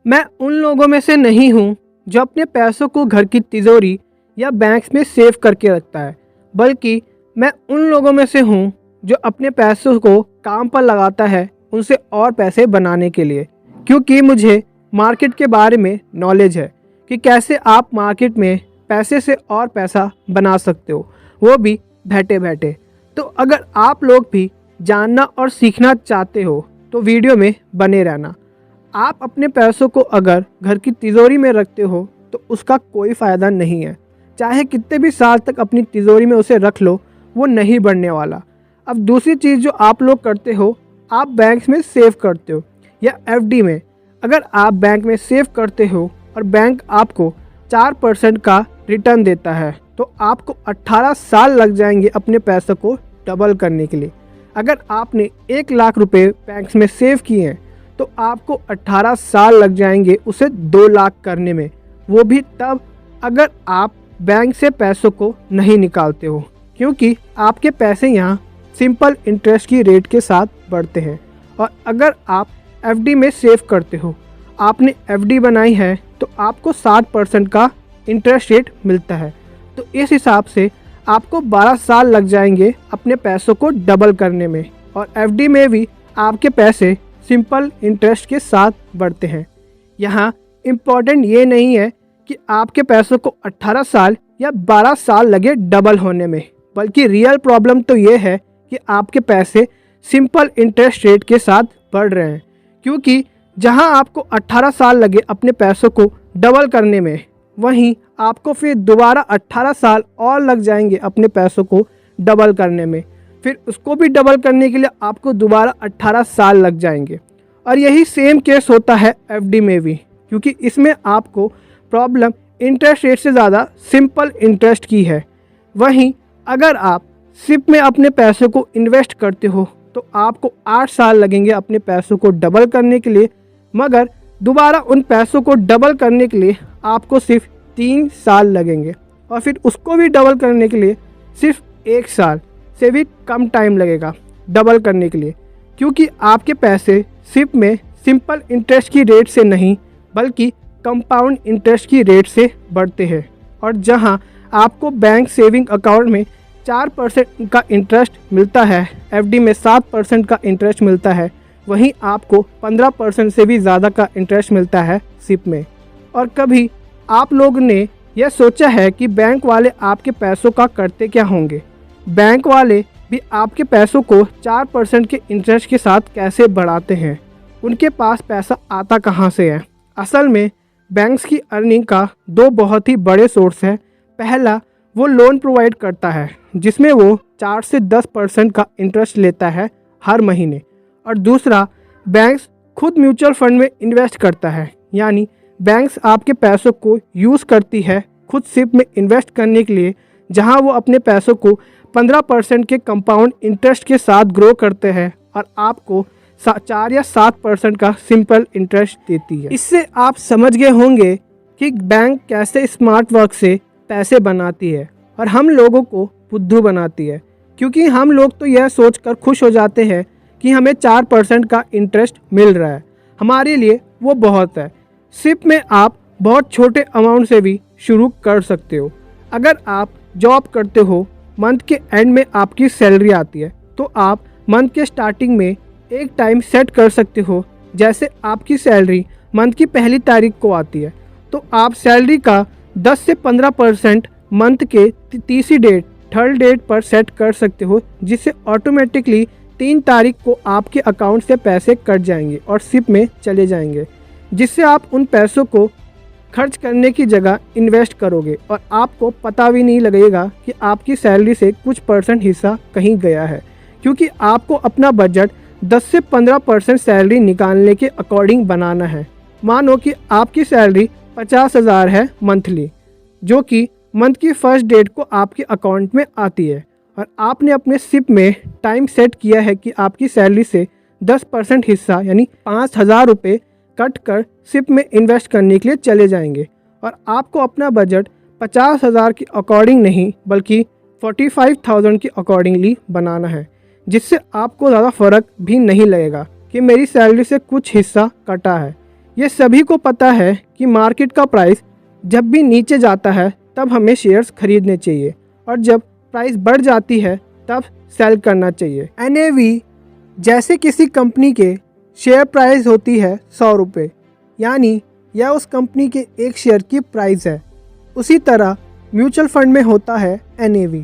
मैं उन लोगों में से नहीं हूँ जो अपने पैसों को घर की तिजोरी या बैंक्स में सेव करके रखता है, बल्कि मैं उन लोगों में से हूँ जो अपने पैसों को काम पर लगाता है उनसे और पैसे बनाने के लिए। क्योंकि मुझे मार्केट के बारे में नॉलेज है कि कैसे आप मार्केट में पैसे से और पैसा बना सकते हो, वो भी बैठे बैठे। तो अगर आप लोग भी जानना और सीखना चाहते हो तो वीडियो में बने रहना। आप अपने पैसों को अगर घर की तिजोरी में रखते हो तो उसका कोई फ़ायदा नहीं है। चाहे कितने भी साल तक अपनी तिजोरी में उसे रख लो, वो नहीं बढ़ने वाला। अब दूसरी चीज़ जो आप लोग करते हो, आप बैंक में सेव करते हो या एफडी में। अगर आप बैंक में सेव करते हो और बैंक आपको 4% का रिटर्न देता है तो आपको 18 साल लग जाएंगे अपने पैसों को डबल करने के लिए। अगर आपने 1 लाख रुपए बैंक में सेव किए हैं तो आपको 18 साल लग जाएंगे उसे 2 लाख करने में, वो भी तब अगर आप बैंक से पैसों को नहीं निकालते हो, क्योंकि आपके पैसे यहाँ सिंपल इंटरेस्ट की रेट के साथ बढ़ते हैं। और अगर आप एफडी में सेव करते हो, आपने एफडी बनाई है तो आपको 60% का इंटरेस्ट रेट मिलता है। तो इस हिसाब से आपको 12 साल लग जाएंगे अपने पैसों को डबल करने में। और एफडी में भी आपके पैसे सिंपल इंटरेस्ट के साथ बढ़ते हैं। यहाँ इम्पॉर्टेंट ये नहीं है कि आपके पैसों को 18 साल या 12 साल लगे डबल होने में, बल्कि रियल प्रॉब्लम तो ये है कि आपके पैसे सिंपल इंटरेस्ट रेट के साथ बढ़ रहे हैं। क्योंकि जहाँ आपको 18 साल लगे अपने पैसों को डबल करने में, वहीं आपको फिर दोबारा 18 साल और लग जाएंगे अपने पैसों को डबल करने में। फिर उसको भी डबल करने के लिए आपको दोबारा 18 साल लग जाएंगे। और यही सेम केस होता है एफडी में भी, क्योंकि इसमें आपको प्रॉब्लम इंटरेस्ट रेट से ज़्यादा सिंपल इंटरेस्ट की है। वहीं अगर आप सिप में अपने पैसों को इन्वेस्ट करते हो तो आपको 8 साल लगेंगे अपने पैसों को डबल करने के लिए, मगर दोबारा उन पैसों को डबल करने के लिए आपको सिर्फ 3 साल लगेंगे। और फिर उसको भी डबल करने के लिए सिर्फ 1 साल से भी कम टाइम लगेगा डबल करने के लिए, क्योंकि आपके पैसे सिप में सिंपल इंटरेस्ट की रेट से नहीं बल्कि कंपाउंड इंटरेस्ट की रेट से बढ़ते हैं। और जहां आपको बैंक सेविंग अकाउंट में 4% का इंटरेस्ट मिलता है, एफडी में 7% का इंटरेस्ट मिलता है, वहीं आपको 15% से भी ज़्यादा का इंटरेस्ट मिलता है सिप में। और कभी आप लोग ने यह सोचा है कि बैंक वाले आपके पैसों का करते क्या होंगे? बैंक वाले भी आपके पैसों को 4% के इंटरेस्ट के साथ कैसे बढ़ाते हैं? उनके पास पैसा आता कहाँ से है? असल में बैंक्स की अर्निंग का 2 बहुत ही बड़े सोर्स है। पहला, वो लोन प्रोवाइड करता है जिसमें वो 4 से 10% का इंटरेस्ट लेता है हर महीने। और दूसरा, बैंक्स खुद म्यूचुअल फंड में इन्वेस्ट करता है, यानी बैंक्स आपके पैसों को यूज़ करती है खुद सिप में इन्वेस्ट करने के लिए, जहां वो अपने पैसों को 15% के कंपाउंड इंटरेस्ट के साथ ग्रो करते हैं और आपको 4 या 7% का सिंपल इंटरेस्ट देती है। इससे आप समझ गए होंगे कि बैंक कैसे स्मार्ट वर्क से पैसे बनाती है और हम लोगों को बुद्धू बनाती है। क्योंकि हम लोग तो यह सोचकर खुश हो जाते हैं कि हमें 4% का इंटरेस्ट मिल रहा है, हमारे लिए वो बहुत है। सिप में आप बहुत छोटे अमाउंट से भी शुरू कर सकते हो। अगर आप जॉब करते हो, मंथ के एंड में आपकी सैलरी आती है, तो आप मंथ के स्टार्टिंग में एक टाइम सेट कर सकते हो। जैसे आपकी सैलरी मंथ की पहली तारीख को आती है, तो आप सैलरी का 10 से 15% मंथ के तीसरी डेट, थर्ड डेट पर सेट कर सकते हो, जिससे ऑटोमेटिकली 3 तारीख को आपके अकाउंट से पैसे कट जाएंगे और सिप में चले जाएंगे, जिससे आप उन पैसों को खर्च करने की जगह इन्वेस्ट करोगे और आपको पता भी नहीं लगेगा कि आपकी सैलरी से कुछ % हिस्सा कहीं गया है। क्योंकि आपको अपना बजट 10 से 15% सैलरी निकालने के अकॉर्डिंग बनाना है। मानो कि आपकी सैलरी 50,000 है मंथली, जो कि मंथ की फर्स्ट डेट को आपके अकाउंट में आती है, और आपने अपने सिप में टाइम सेट किया है कि आपकी सैलरी से 10% हिस्सा यानी 5,000 रुपये कट कर सिप में इन्वेस्ट करने के लिए चले जाएंगे। और आपको अपना बजट 50,000 के अकॉर्डिंग नहीं बल्कि 45,000 के अकॉर्डिंगली बनाना है, जिससे आपको ज़्यादा फ़र्क भी नहीं लगेगा कि मेरी सैलरी से कुछ हिस्सा कटा है। ये सभी को पता है कि मार्केट का प्राइस जब भी नीचे जाता है तब हमें शेयर्स खरीदने चाहिए और जब प्राइस बढ़ जाती है तब सेल करना चाहिए। NAV जैसे किसी कंपनी के शेयर प्राइस होती है 100 रुपये, यानी यह उस कंपनी के एक शेयर की प्राइस है। उसी तरह म्यूचुअल फंड में होता है NAV।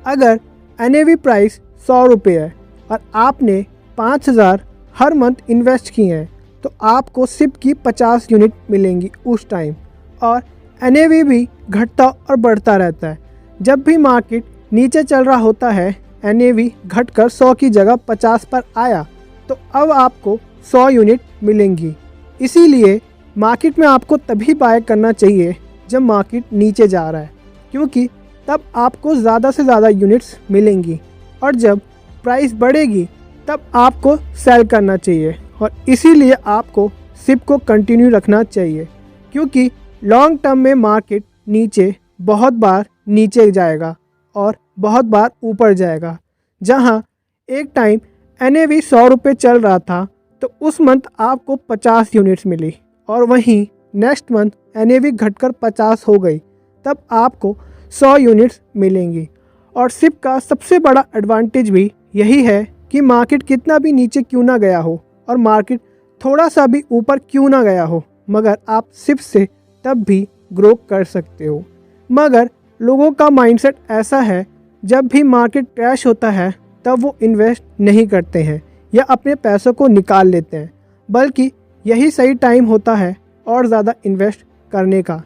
अगर NAV प्राइस 100 रुपये है और आपने 5000 हर मंथ इन्वेस्ट किए हैं तो आपको SIP की 50 यूनिट मिलेंगी उस टाइम। और NAV भी घटता और बढ़ता रहता है। जब भी मार्केट नीचे चल रहा होता है NAV घटकर 100 की जगह 50 पर आया तो अब आपको 100 यूनिट मिलेंगी। इसीलिए मार्केट में आपको तभी बाय करना चाहिए जब मार्केट नीचे जा रहा है, क्योंकि तब आपको ज़्यादा से ज़्यादा यूनिट्स मिलेंगी और जब प्राइस बढ़ेगी तब आपको सेल करना चाहिए। और इसीलिए आपको SIP को कंटिन्यू रखना चाहिए, क्योंकि लॉन्ग टर्म में मार्केट नीचे बहुत बार नीचे जाएगा और बहुत बार ऊपर जाएगा। जहां एक टाइम NAV 100 रुपये चल रहा था तो उस मंथ आपको 50 यूनिट्स मिली और वहीं नेक्स्ट मंथ NAV घटकर 50 हो गई, तब आपको 100 यूनिट्स मिलेंगी। और SIP का सबसे बड़ा एडवांटेज भी यही है कि मार्केट कितना भी नीचे क्यों ना गया हो और मार्केट थोड़ा सा भी ऊपर क्यों ना गया हो, मगर आप SIP से तब भी ग्रो कर सकते हो। मगर लोगों का माइंडसेट ऐसा है, जब भी मार्केट क्रैश होता है तब वो इन्वेस्ट नहीं करते हैं या अपने पैसों को निकाल लेते हैं, बल्कि यही सही टाइम होता है और ज़्यादा इन्वेस्ट करने का।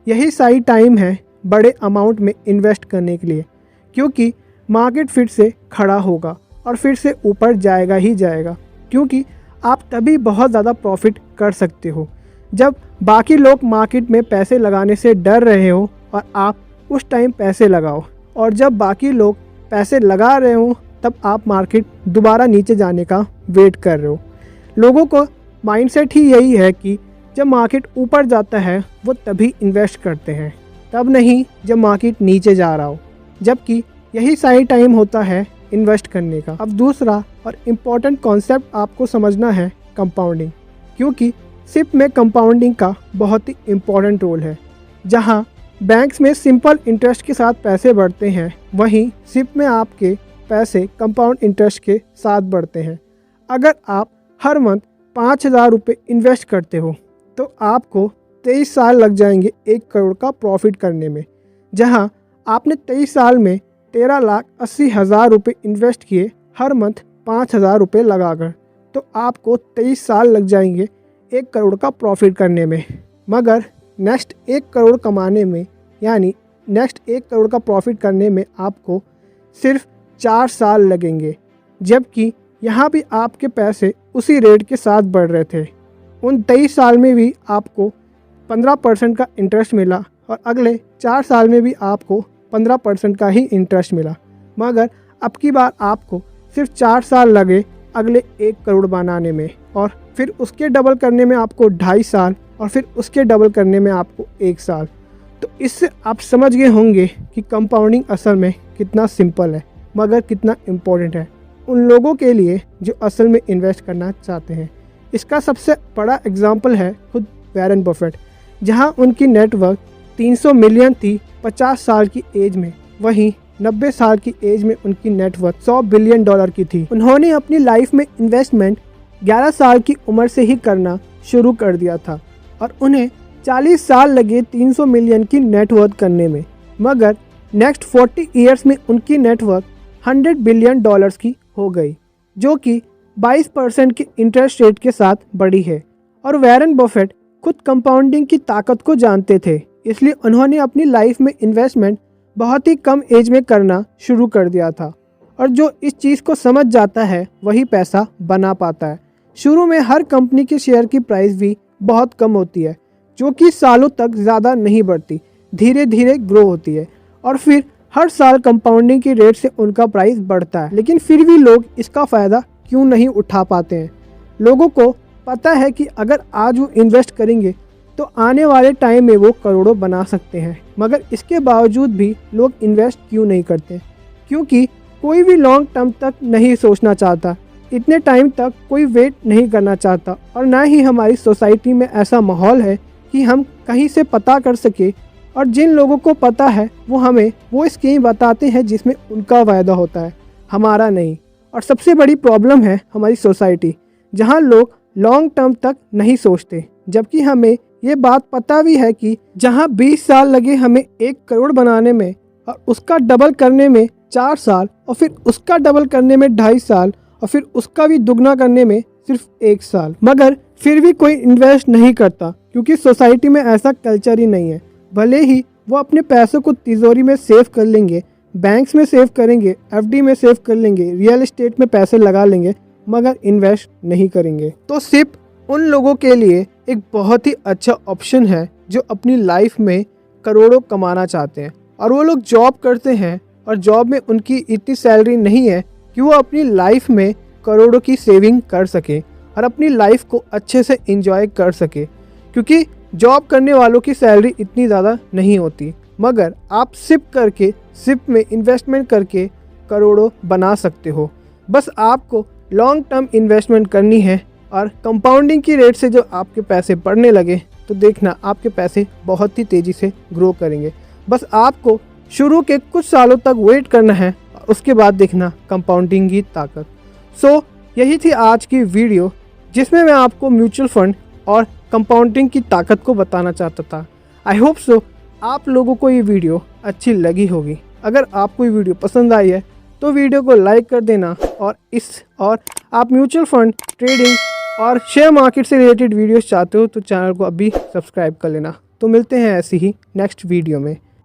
यही सही टाइम है बड़े अमाउंट में इन्वेस्ट करने के लिए, क्योंकि मार्केट फिर से खड़ा होगा और फिर से ऊपर जाएगा ही जाएगा, क्योंकि आप तभी बहुत ज़्यादा प्रॉफिट कर सकते हो जब बाकी लोग मार्केट में पैसे लगाने से डर रहे हो और आप उस टाइम पैसे लगाओ, और जब बाकी लोग पैसे लगा रहे हो तब आप मार्केट दोबारा नीचे जाने का वेट कर रहे हो। लोगों को माइंडसेट ही यही है कि जब मार्केट ऊपर जाता है वो तभी इन्वेस्ट करते हैं, तब नहीं जब मार्केट नीचे जा रहा हो, जबकि यही सही टाइम होता है इन्वेस्ट करने का। अब दूसरा और इम्पॉर्टेंट कॉन्सेप्ट आपको समझना है कंपाउंडिंग, क्योंकि SIP में कंपाउंडिंग का बहुत ही इम्पॉर्टेंट रोल है। जहां बैंक्स में सिंपल इंटरेस्ट के साथ पैसे बढ़ते हैं, वहीं SIP में आपके पैसे कंपाउंड इंटरेस्ट के साथ बढ़ते हैं। अगर आप हर मंथ 5000 रुपये इन्वेस्ट करते हो तो आपको 23 साल लग जाएंगे 1 करोड़ का प्रॉफिट करने में। जहां आपने 23 साल में 13,80,000 रुपये इन्वेस्ट किए हर मंथ 5000 रुपये लगाकर, तो आपको 23 साल लग जाएंगे 1 करोड़ का प्रॉफिट करने में। मगर नेक्स्ट 1 करोड़ कमाने में, यानी नेक्स्ट 1 करोड़ का प्रॉफिट करने में आपको सिर्फ 4 साल लगेंगे, जबकि यहाँ भी आपके पैसे उसी रेट के साथ बढ़ रहे थे। उन 23 साल में भी आपको 15% का इंटरेस्ट मिला और अगले 4 साल में भी आपको 15% का ही इंटरेस्ट मिला। मगर अब की बार आपको सिर्फ 4 साल लगे अगले 1 करोड़ बनाने में, और फिर उसके डबल करने में आपको 2.5 साल, और फिर उसके डबल करने में आपको 1 साल। तो इससे आप समझ गए होंगे कि कंपाउंडिंग असल में कितना सिंपल है मगर कितना इम्पोर्टेंट है उन लोगों के लिए जो असल में इन्वेस्ट करना चाहते हैं। इसका सबसे बड़ा एग्जाम्पल है खुद वॉरेन बफेट, जहां उनकी नेटवर्थ 300 मिलियन थी 50 साल की एज में, वहीं 90 साल की एज में उनकी नेटवर्थ $100 बिलियन की थी। उन्होंने अपनी लाइफ में इन्वेस्टमेंट 11 साल की उम्र से ही करना शुरू कर दिया था और उन्हें 40 साल लगे 300 मिलियन की नेटवर्थ करने में। मगर नेक्स्ट 40 ईयर्स में उनकी नेटवर्थ $100 बिलियन की हो गई, जो कि 22% के इंटरेस्ट रेट के साथ बढ़ी है। और वॉरेन बफेट खुद कंपाउंडिंग की ताकत को जानते थे, इसलिए उन्होंने अपनी लाइफ में इन्वेस्टमेंट बहुत ही कम एज में करना शुरू कर दिया था। और जो इस चीज़ को समझ जाता है वही पैसा बना पाता है। शुरू में हर कंपनी के शेयर की प्राइस भी बहुत कम होती है, जो कि सालों तक ज़्यादा नहीं बढ़ती, धीरे धीरे ग्रो होती है और फिर हर साल कंपाउंडिंग की रेट से उनका प्राइस बढ़ता है। लेकिन फिर भी लोग इसका फ़ायदा क्यों नहीं उठा पाते हैं? लोगों को पता है कि अगर आज वो इन्वेस्ट करेंगे तो आने वाले टाइम में वो करोड़ों बना सकते हैं, मगर इसके बावजूद भी लोग इन्वेस्ट क्यों नहीं करते? क्योंकि कोई भी लॉन्ग टर्म तक नहीं सोचना चाहता, इतने टाइम तक कोई वेट नहीं करना चाहता और ना ही हमारी सोसाइटी में ऐसा माहौल है कि हम कहीं से पता कर सके। और जिन लोगों को पता है वो हमें वो स्कीम बताते हैं जिसमें उनका फ़ायदा होता है, हमारा नहीं। और सबसे बड़ी प्रॉब्लम है हमारी सोसाइटी, जहां लोग लॉन्ग टर्म तक नहीं सोचते, जबकि हमें ये बात पता भी है कि जहां 20 साल लगे हमें 1 करोड़ बनाने में और उसका डबल करने में 4 साल और फिर उसका डबल करने में 2.5 साल और फिर उसका भी दुगना करने में सिर्फ 1 साल, मगर फिर भी कोई इन्वेस्ट नहीं करता क्योंकि सोसाइटी में ऐसा कल्चर ही नहीं है। भले ही वो अपने पैसों को तिजोरी में सेव कर लेंगे, बैंक्स में सेव करेंगे, एफडी में सेव कर लेंगे, रियल एस्टेट में पैसे लगा लेंगे, मगर इन्वेस्ट नहीं करेंगे। तो सिप उन लोगों के लिए एक बहुत ही अच्छा ऑप्शन है जो अपनी लाइफ में करोड़ों कमाना चाहते हैं और वो लोग जॉब करते हैं और जॉब में उनकी इतनी सैलरी नहीं है कि वो अपनी लाइफ में करोड़ों की सेविंग कर सके और अपनी लाइफ को अच्छे से एंजॉय कर सके, क्योंकि जॉब करने वालों की सैलरी इतनी ज़्यादा नहीं होती। मगर आप सिप करके, सिप में इन्वेस्टमेंट करके करोड़ों बना सकते हो। बस आपको लॉन्ग टर्म इन्वेस्टमेंट करनी है और कंपाउंडिंग की रेट से जो आपके पैसे बढ़ने लगे तो देखना आपके पैसे बहुत ही तेज़ी से ग्रो करेंगे। बस आपको शुरू के कुछ सालों तक वेट करना है और उसके बाद देखना कंपाउंडिंग की ताकत। सो यही थी आज की वीडियो जिसमें मैं आपको म्यूचुअल फंड और कंपाउंडिंग की ताकत को बताना चाहता था। आई होप सो आप लोगों को ये वीडियो अच्छी लगी होगी। अगर आपको ये वीडियो पसंद आई है तो वीडियो को लाइक कर देना और आप म्यूचुअल फंड, ट्रेडिंग और शेयर मार्केट से रिलेटेड वीडियोस चाहते हो तो चैनल को अभी सब्सक्राइब कर लेना। तो मिलते हैं ऐसी ही नेक्स्ट वीडियो में।